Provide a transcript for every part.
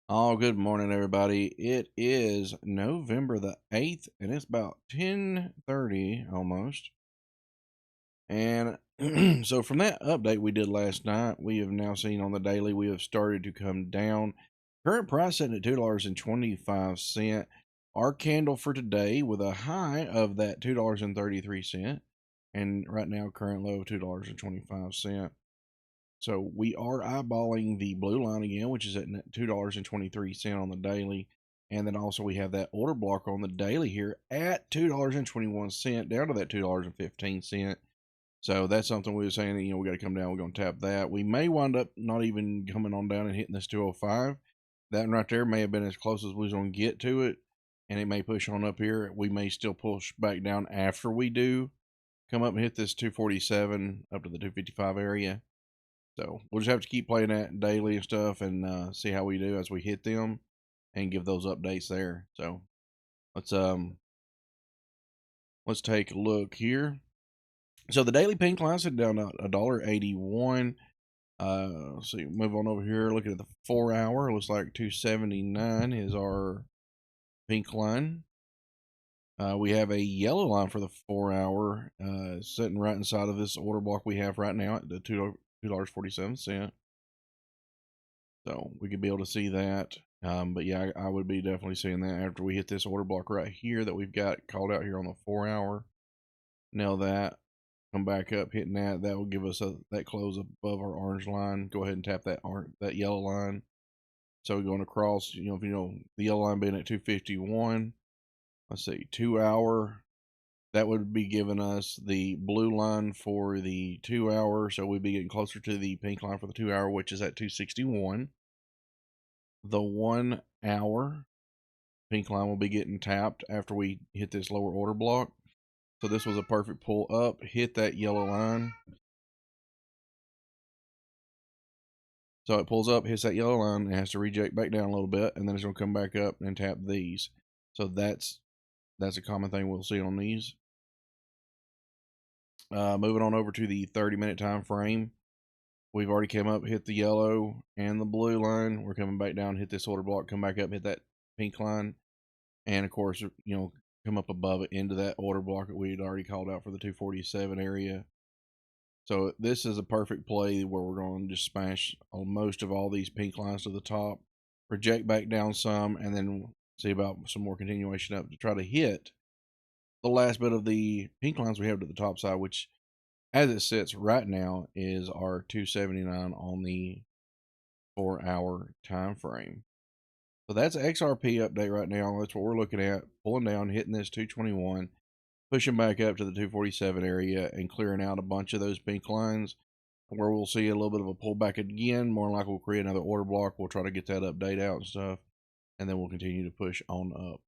Oh, good morning, everybody. It is November the 8th, and it's about 10:30 almost. And so from that update we did last night, we have now seen on the daily we have started to come down. Current price sitting at $2.25. Our candle for today with a high of that $2.33, and right now current low of $2.25. So we are eyeballing the blue line again, which is at $2.23 on the daily. And then also we have that order block on the daily here at $2.21, down to that $2.15. So that's something we were saying, we got to come down. We're going to tap that. We may wind up not even coming on down and hitting this 205. That one right there may have been as close as we was going to get to it. And it may push on up here. We may still push back down after we do come up and hit this 247 up to the 255 area. So we'll just have to keep playing that daily and stuff, and see how we do as we hit them, and give those updates there. So let's let's take a look here. So the daily pink line sit down to $1.81. Let's see, move on over here. Looking at the 4 hour, looks like 279 is our pink line. We have a yellow line for the 4 hour, sitting right inside of this order block we have right now at the $2.47. So we could be able to see that. But yeah, I would be definitely seeing that after we hit this order block right here that we've got called out here on the 4 hour. Nail that. Come back up, hitting that. That will give us that close above our orange line. Go ahead and tap that yellow line. So we're going across, if the yellow line being at 251. Let's see, 2 hour. That would be giving us the blue line for the 2 hour. So we'd be getting closer to the pink line for the 2 hour, which is at 261. The 1 hour pink line will be getting tapped after we hit this lower order block. So this was a perfect pull up, hit that yellow line. So it pulls up, hits that yellow line, it has to reject back down a little bit, and then it's going to come back up and tap these. So that's a common thing we'll see on these. Moving on over to the 30-minute time frame. We've already came up, hit the yellow and the blue line. We're coming back down, hit this order block, come back up, hit that pink line. And of course, come up above it into that order block that we had already called out for the 247 area. So this is a perfect play where we're going to just smash most of all these pink lines to the top, reject back down some, and then see about some more continuation up to try to hit the last bit of the pink lines we have to the top side, which as it sits right now is our 279 on the 4 hour time frame. So that's an XRP update right now. That's what we're looking at. Pulling down, hitting this 221, pushing back up to the 247 area, and clearing out a bunch of those pink lines, where we'll see a little bit of a pullback again. More than likely, we'll create another order block. We'll try to get that update out and stuff, and then we'll continue to push on up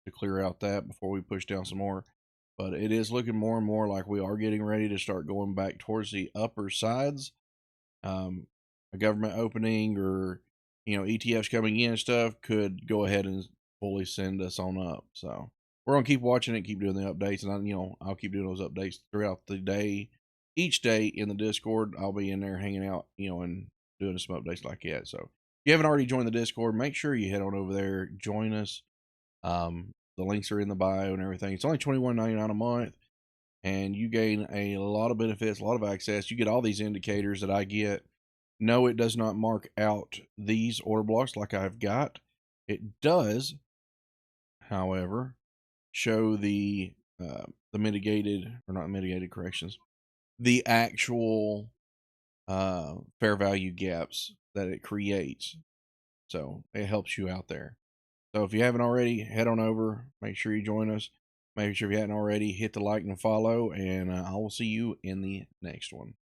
to clear out that before we push down some more. But it is looking more and more like we are getting ready to start going back towards the upper sides. A government opening or ETFs coming in and stuff could go ahead and fully send us on up. So we're gonna keep watching it, keep doing the updates, and I'll keep doing those updates throughout the day. Each day in the Discord, I'll be in there hanging out, and doing some updates like that. So if you haven't already joined the Discord, make sure you head on over there, join us. The links are in the bio and everything. It's only $21.99 a month, and you gain a lot of benefits, a lot of access. You get all these indicators that I get. No, it does not mark out these order blocks like I've got. It does, however, show the mitigated, or not mitigated, corrections, the actual fair value gaps that it creates. So it helps you out there. So if you haven't already, head on over. Make sure you join us. Make sure if you hadn't already, hit the like and follow, and I will see you in the next one.